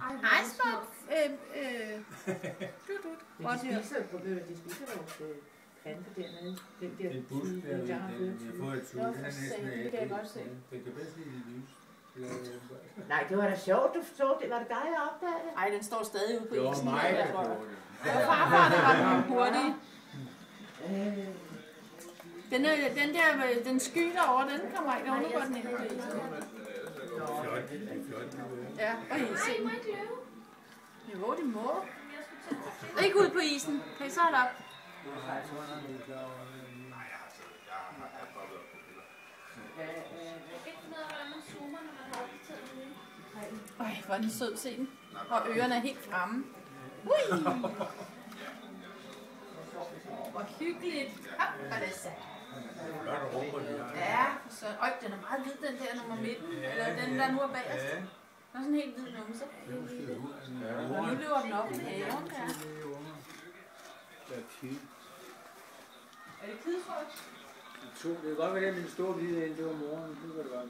Hej, Spot. De spiser vores plante dernede. Den der det busk der, den har fået et tud. Det kan jeg godt se. Den kan bedst lide lys. Nej, det var da sjovt, du så det. Var det dig, der opdagede det? Ej, den står stadig ude på Det isen. var mig, der gjorde det. Det var farfar, der var den hurtige. Den sky derovre, den kommer ikke undergården ind på isen. Ja, og I se den. Jo, de må. Ikke ud på isen. Kan I så holde op? Ej, hvor er den sød, se den. Og ørerne er helt fremme. Ui! Hvor hyggeligt. Hop, hvor det sandt. Ja, så. Øj, den er meget hvid, den der nummer midten. Eller den, der nu er bagerst. Den er sådan helt hvid numse. Og nu løber den op i haven, der. Er det kidsfolk? Det kan godt være, at den store hvide, det var morgen. Det var det bare.